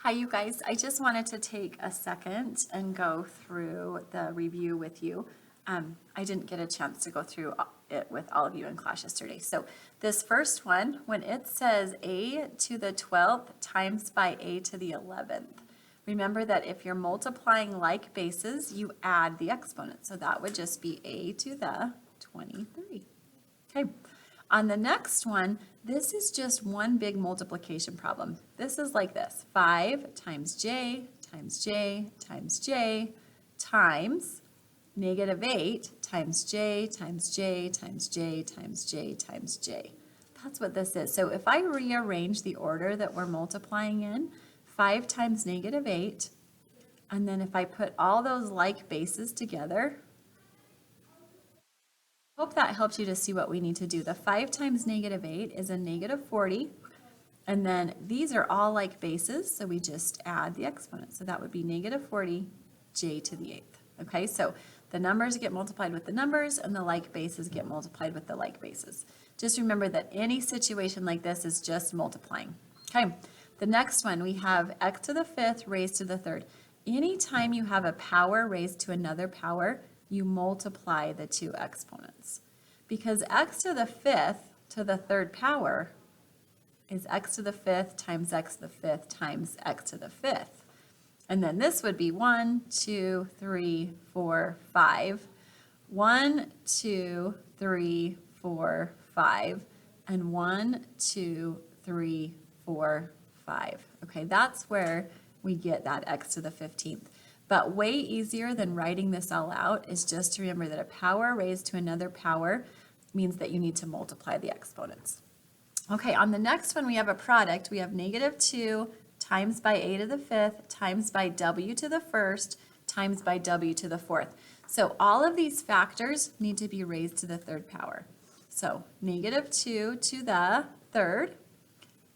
Hi, you guys. I just wanted to take a second and go through the review with you. I didn't get a chance to go through it with all of you in class yesterday. So this first one, when it says a to the 12th times by a to the 11th, remember that if you're multiplying like bases, you add the exponent. So that would just be a to the 23. Okay. On the next one, this is just one big multiplication problem. This is like this: 5 times j times j times j times negative 8 times j times j times j times j times j. That's what this is. So if I rearrange the order that we're multiplying in, 5 times negative 8, and then if I put all those like bases together, hope that helps you to see what we need to do. The 5 times negative 8 is a negative 40. And then these are all like bases, so we just add the exponent. So that would be negative 40 j to the 8th. Okay, so the numbers get multiplied with the numbers and the like bases get multiplied with the like bases. Just remember that any situation like this is just multiplying. Okay, the next one, we have x to the 5th raised to the 3rd. Anytime you have a power raised to another power, you multiply the two exponents. Because x to the 5th to the 3rd power is x to the 5th times x to the 5th times x to the 5th. And then this would be 1, 2, 3, 4, 5. 1, 2, 3, 4, 5. And 1, 2, 3, 4, 5. Okay, that's where we get that x to the 15th. But way easier than writing this all out is just to remember that a power raised to another power means that you need to multiply the exponents. Okay, on the next one we have a product. We have negative 2 times by a to the 5th times by w to the 1st times by w to the 4th. So all of these factors need to be raised to the 3rd power. So negative 2 to the 3rd,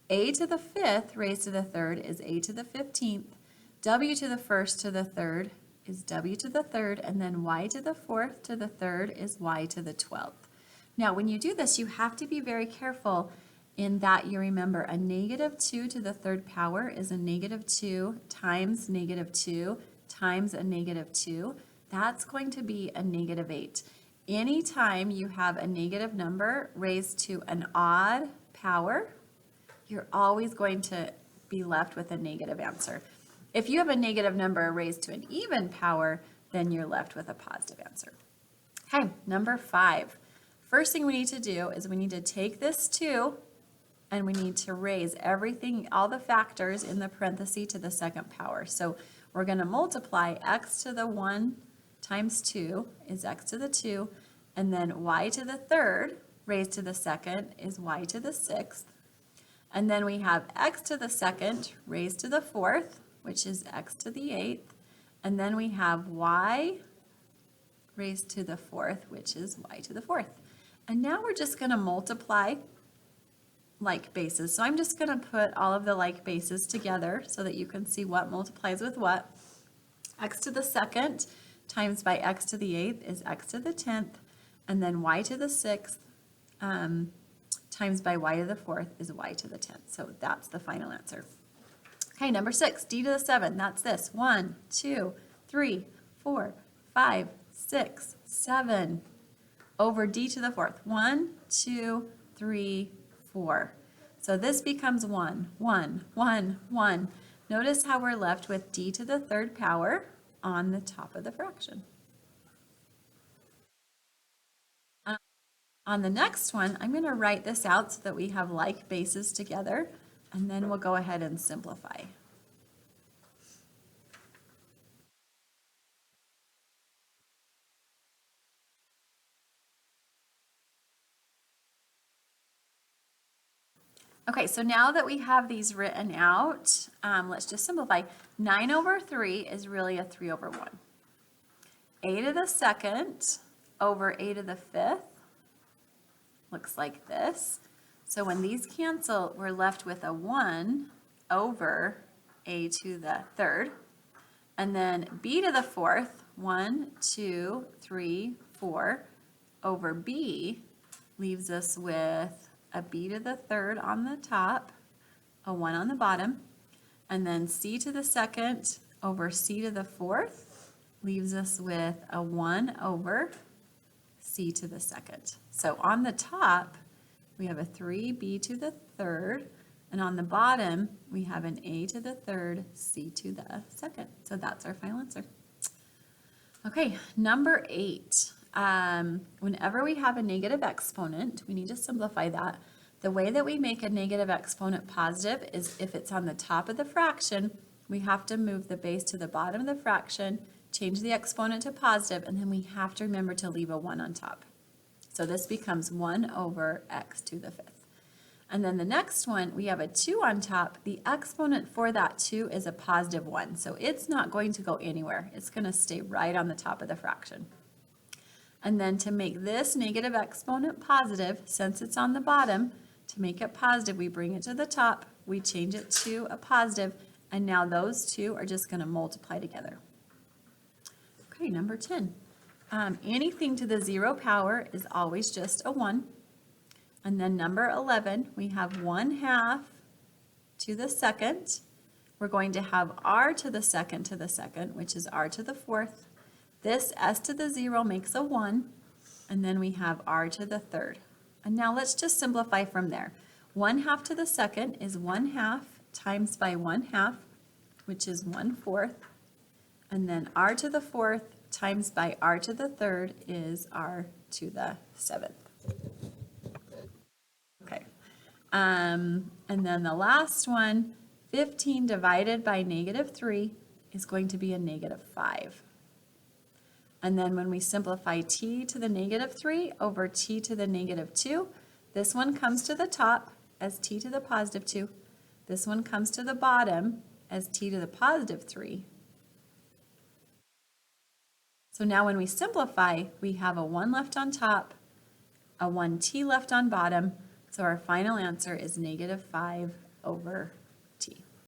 a to the 5th raised to the 3rd is a to the 15th, w to the 1st to the 3rd is w to the 3rd, and then y to the 4th to the 3rd is y to the 12th. Now, when you do this, you have to be very careful in that you remember a negative 2 to the 3rd power is a negative 2 times negative 2 times a negative 2. That's going to be a negative 8. Anytime you have a negative number raised to an odd power, you're always going to be left with a negative answer. If you have a negative number raised to an even power, then you're left with a positive answer. Okay, number 5. First thing we need to do is we need to take this 2 and we need to raise everything, all the factors in the parenthesis to the 2nd power. So we're going to multiply x to the 1 times 2 is x to the 2, and then y to the 3rd raised to the 2nd is y to the 6th. And then we have x to the 2nd raised to the 4th, which is x to the 8th. And then we have y raised to the 4th, which is y to the 4th. And now we're just going to multiply like bases. So I'm just going to put all of the like bases together so that you can see what multiplies with what. X to the 2nd times by x to the 8th is x to the 10th. And then y to the 6th times by y to the 4th is y to the 10th. So that's the final answer. Okay, number 6, d to the 7. That's this. 1, 2, 3, 4, 5, 6, 7 over d to the 4th. 1, 2, 3, 4. So this becomes 1, 1, 1, 1. Notice how we're left with d to the 3rd power on the top of the fraction. On the next one, I'm going to write this out so that we have like bases together, and then we'll go ahead and simplify. Okay, so now that we have these written out, let's just simplify. 9 over 3 is really a 3 over 1. A to the 2nd over a to the 5th looks like this. So when these cancel, we're left with a 1 over a to the 3rd. And then b to the 4th, 1, 2, 3, 4 over b leaves us with a b to the 3rd on the top, a 1 on the bottom. And then c to the second over c to the fourth leaves us with a 1 over c to the second. So on the top, we have a 3b to the third, and on the bottom, we have an a to the third, c to the second. So that's our final answer. Okay, number 8. Whenever we have a negative exponent, we need to simplify that. The way that we make a negative exponent positive is if it's on the top of the fraction, we have to move the base to the bottom of the fraction, change the exponent to positive, and then we have to remember to leave a 1 on top. So this becomes 1 over x to the fifth. And then the next one, we have a 2 on top. The exponent for that 2 is a positive 1, so it's not going to go anywhere. It's going to stay right on the top of the fraction. And then to make this negative exponent positive, since it's on the bottom, to make it positive, we bring it to the top, we change it to a positive, and now those two are just going to multiply together. Okay, number 10. Anything to the 0 power is always just a 1. And then number 11, we have 1/2 to the second. We're going to have r to the second, which is r to the fourth. This s to the 0 makes a 1, and then we have r to the third. And now let's just simplify from there. 1/2 to the second is 1/2 times by 1/2, which is 1/4. And then r to the fourth times by r to the third is r to the seventh. Okay. And then the last one, 15 divided by -3 is going to be a -5. And then when we simplify t to the -3 over t to the -2, this one comes to the top as t to the +2. This one comes to the bottom as t to the +3. So now when we simplify, we have a 1 left on top, a 1t left on bottom, so our final answer is -5 over